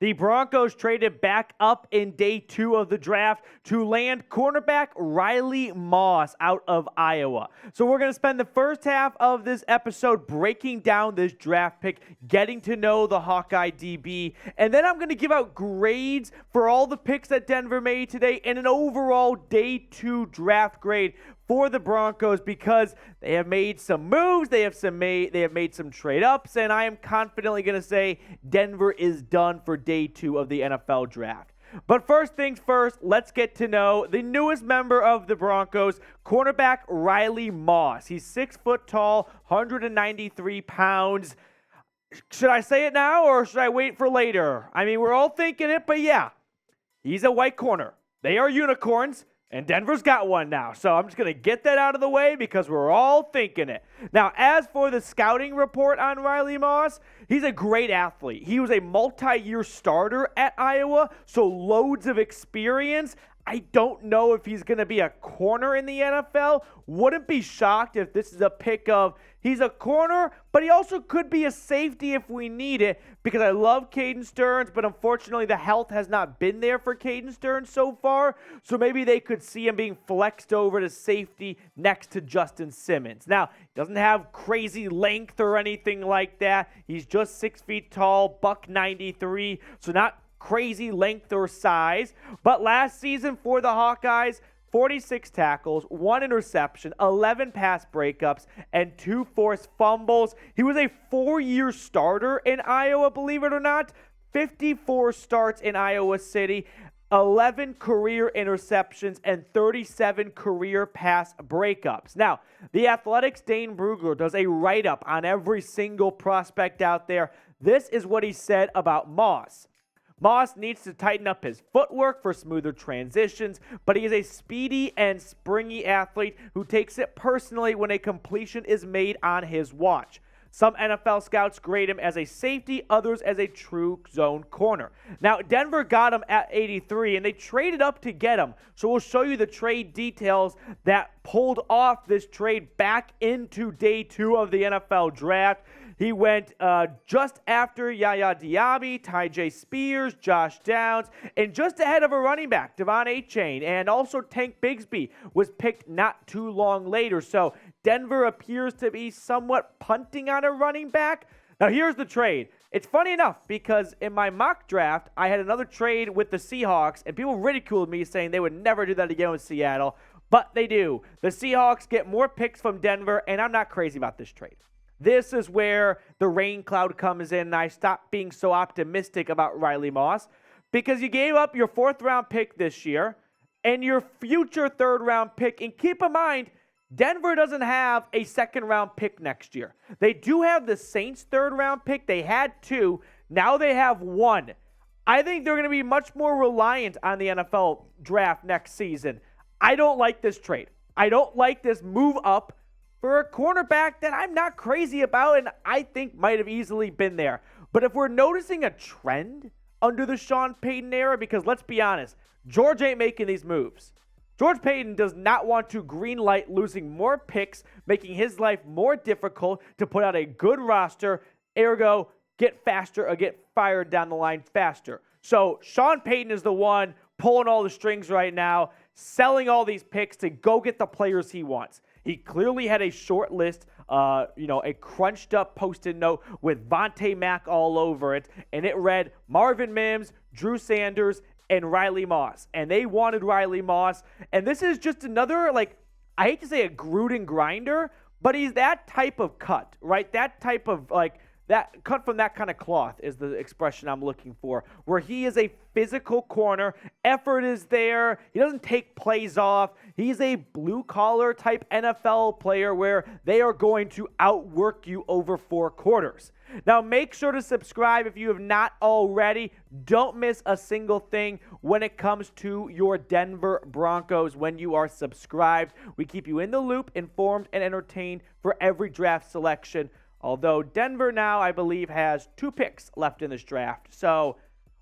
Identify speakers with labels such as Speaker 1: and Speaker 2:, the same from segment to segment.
Speaker 1: The Broncos traded back up in day 2 of the draft to land cornerback Riley Moss out of Iowa. So we're going to spend the first half of this episode breaking down this draft pick, getting to know the Hawkeye DB, and then I'm going to give out grades for all the picks that Denver made today and an overall day 2 draft grade for the Broncos because they have made some moves, they have made some trade-ups, and I am confidently going to say Denver is done for day 2 of the NFL Draft. But first things first, let's get to know the newest member of the Broncos, cornerback Riley Moss. He's 6 foot tall, 193 pounds. Should I say it now or should I wait for later? I mean, we're all thinking it, but yeah, he's a white corner. They are unicorns. And Denver's got one now. So I'm just going to get that out of the way because we're all thinking it. Now, as for the scouting report on Riley Moss, he's a great athlete. He was a multi-year starter at Iowa, so loads of experience. I don't know if he's going to be a corner in the NFL. Wouldn't be shocked if this is a pick of he's a corner, but he also could be a safety if we need it because I love Caden Stearns, but unfortunately the health has not been there for Caden Stearns so far. So maybe they could see him being flexed over to safety next to Justin Simmons. Now, he doesn't have crazy length or anything like that. He's just 6 feet tall, $193, so not crazy length or size. But last season for the Hawkeyes, 46 tackles, 1 interception, 11 pass breakups, and 2 forced fumbles. He was a 4-year starter in Iowa, believe it or not. 54 starts in Iowa City, 11 career interceptions, and 37 career pass breakups. Now, The Athletic's Dane Brugler does a write-up on every single prospect out there. This is what he said about Moss. Moss needs to tighten up his footwork for smoother transitions, but he is a speedy and springy athlete who takes it personally when a completion is made on his watch. Some NFL scouts grade him as a safety, others as a true zone corner. Now, Denver got him at 83, and they traded up to get him. So we'll show you the trade details that pulled off this trade back into day 2 of the NFL Draft. He went just after Yaya Diaby, Tyjae Spears, Josh Downs, and just ahead of a running back, Devon Achane, and also Tank Bigsby was picked not too long later. So Denver appears to be somewhat punting on a running back. Now here's the trade. It's funny enough because in my mock draft, I had another trade with the Seahawks, and people ridiculed me saying they would never do that again with Seattle, but they do. The Seahawks get more picks from Denver, and I'm not crazy about this trade. This is where the rain cloud comes in, and I stopped being so optimistic about Riley Moss because you gave up your 4th-round pick this year and your future 3rd-round pick. And keep in mind, Denver doesn't have a 2nd-round pick next year. They do have the Saints' 3rd-round pick. They had 2. Now they have 1. I think they're going to be much more reliant on the NFL Draft next season. I don't like this trade. I don't like this move up for a cornerback that I'm not crazy about and I think might have easily been there. But if we're noticing a trend under the Sean Payton era, because let's be honest, George ain't making these moves. George Paton does not want to greenlight losing more picks, making his life more difficult to put out a good roster, ergo, get faster or get fired down the line faster. So Sean Payton is the one pulling all the strings right now, selling all these picks to go get the players he wants. He clearly had a short list, a crunched up Post-it note with Vontae Mack all over it, and it read Marvin Mims, Drew Sanders, and Riley Moss. And they wanted Riley Moss, and this is just another, I hate to say a Gruden grinder, but he's that type of cut, right? That type of, that cut from that kind of cloth is the expression I'm looking for, where he is a physical corner. Effort is there. He doesn't take plays off. He's a blue-collar type NFL player where they are going to outwork you over 4 quarters. Now, make sure to subscribe if you have not already. Don't miss a single thing when it comes to your Denver Broncos when you are subscribed. We keep you in the loop, informed, and entertained for every draft selection. Although Denver now, I believe, has 2 picks left in this draft. So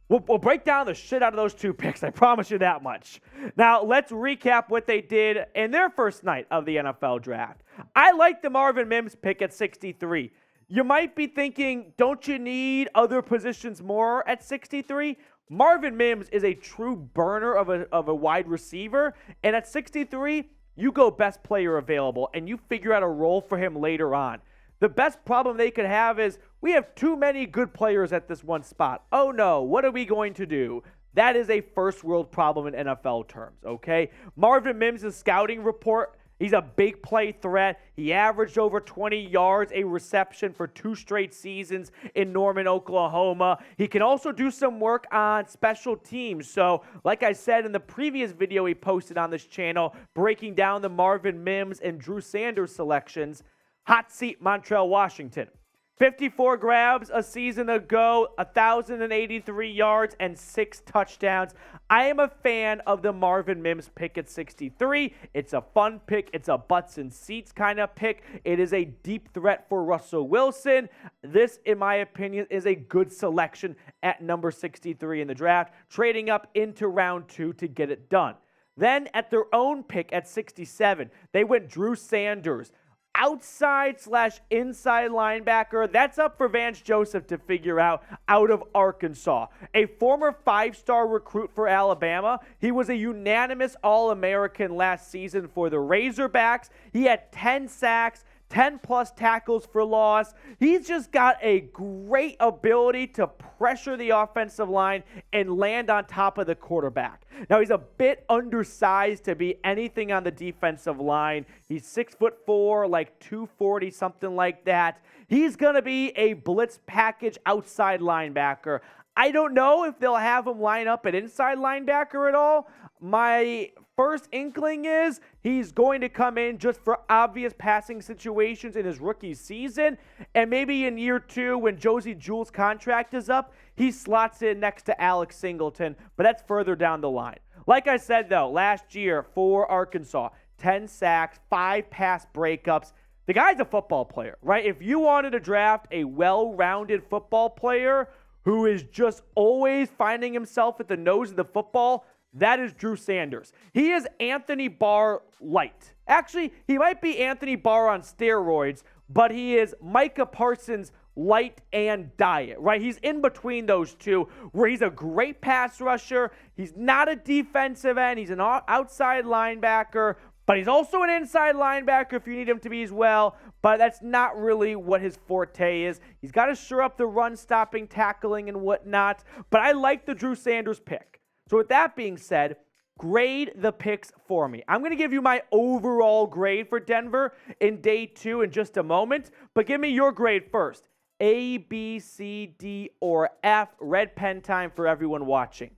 Speaker 1: we'll break down the shit out of those 2 picks. I promise you that much. Now, let's recap what they did in their first night of the NFL Draft. I like the Marvin Mims pick at 63. You might be thinking, don't you need other positions more at 63? Marvin Mims is a true burner of a wide receiver, and at 63, you go best player available, and you figure out a role for him later on. The best problem they could have is we have too many good players at this one spot. Oh no, what are we going to do? That is a first world problem in NFL terms, okay? Marvin Mims' scouting report, he's a big play threat. He averaged over 20 yards a reception for 2 straight seasons in Norman, Oklahoma. He can also do some work on special teams. So, like I said in the previous video he posted on this channel, breaking down the Marvin Mims and Drew Sanders selections, hot seat Montreal, Washington. 54 grabs a season ago, 1,083 yards, and 6 touchdowns. I am a fan of the Marvin Mims pick at 63. It's a fun pick. It's a butts and seats kind of pick. It is a deep threat for Russell Wilson. This, in my opinion, is a good selection at number 63 in the draft, trading up into round 2 to get it done. Then at their own pick at 67, they went Drew Sanders. Outside/inside linebacker. That's up for Vance Joseph to figure out of Arkansas. A former 5-star recruit for Alabama. He was a unanimous All-American last season for the Razorbacks. He had 10 sacks, 10-plus tackles for loss. He's just got a great ability to pressure the offensive line and land on top of the quarterback. Now, he's a bit undersized to be anything on the defensive line. He's 6'4", like 240, something like that. He's going to be a blitz package outside linebacker. I don't know if they'll have him line up at inside linebacker at all. My first inkling is he's going to come in just for obvious passing situations in his rookie season. And maybe in year 2, when Josie Jewell's contract is up, he slots in next to Alex Singleton. But that's further down the line. Like I said, though, last year for Arkansas, 10 sacks, 5 pass breakups. The guy's a football player, right? If you wanted to draft a well-rounded football player who is just always finding himself at the nose of the football, that is Drew Sanders. He is Anthony Barr light. Actually, he might be Anthony Barr on steroids, but he is Micah Parsons light and diet, right? He's in between those two, where he's a great pass rusher. He's not a defensive end. He's an outside linebacker, but he's also an inside linebacker if you need him to be as well. But that's not really what his forte is. He's got to shore up the run, stopping, tackling, and whatnot. But I like the Drew Sanders pick. So with that being said, grade the picks for me. I'm going to give you my overall grade for Denver in day 2 in just a moment, but give me your grade first. A, B, C, D, or F. Red pen time for everyone watching.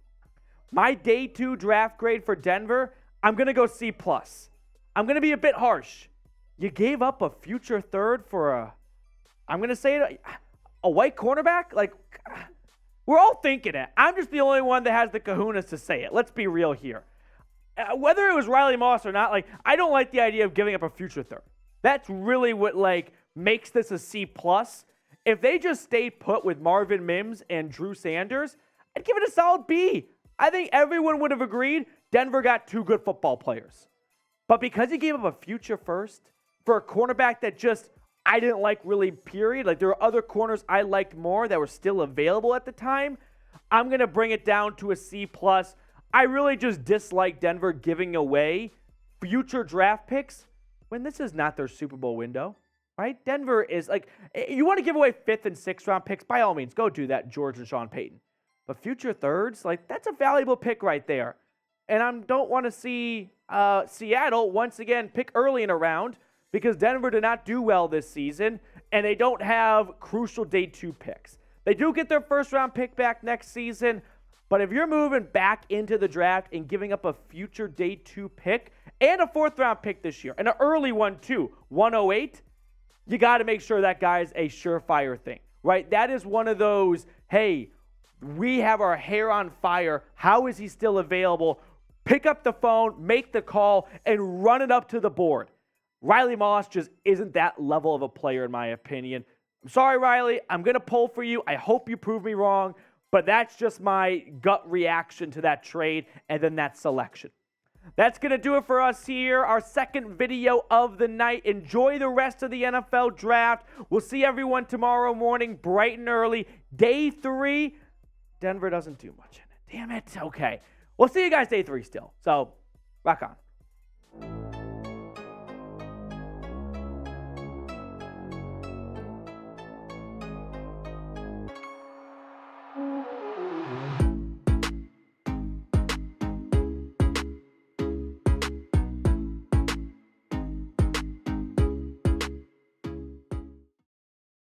Speaker 1: My day 2 draft grade for Denver, I'm going to go C+. I'm going to be a bit harsh. You gave up a future third for I'm going to say it, a white cornerback? Like, we're all thinking it. I'm just the only one that has the kahunas to say it. Let's be real here. Whether it was Riley Moss or not, I don't like the idea of giving up a future third. That's really what, makes this a C+. If they just stayed put with Marvin Mims and Drew Sanders, I'd give it a solid B. I think everyone would have agreed Denver got 2 good football players. But because he gave up a future first for a cornerback that just I didn't like really, period. There were other corners I liked more that were still available at the time. I'm going to bring it down to a C+. I really just dislike Denver giving away future draft picks when this is not their Super Bowl window, right? Denver is you want to give away 5th and 6th round picks, by all means, go do that, George and Sean Payton. But future thirds, that's a valuable pick right there. And I don't want to see Seattle, once again, pick early in a round, because Denver did not do well this season, and they don't have crucial day 2 picks. They do get their first-round pick back next season, but if you're moving back into the draft and giving up a future day 2 pick and a 4th-round pick this year, and an early one too, 108, you got to make sure that guy's a surefire thing, right? That is one of those, hey, we have our hair on fire. How is he still available? Pick up the phone, make the call, and run it up to the board. Riley Moss just isn't that level of a player, in my opinion. I'm sorry, Riley. I'm going to pull for you. I hope you prove me wrong, but that's just my gut reaction to that trade and then that selection. That's going to do it for us here, our second video of the night. Enjoy the rest of the NFL Draft. We'll see everyone tomorrow morning, bright and early. Day 3, Denver doesn't do much in it. Damn it. Okay. We'll see you guys day 3 still. So, rock on.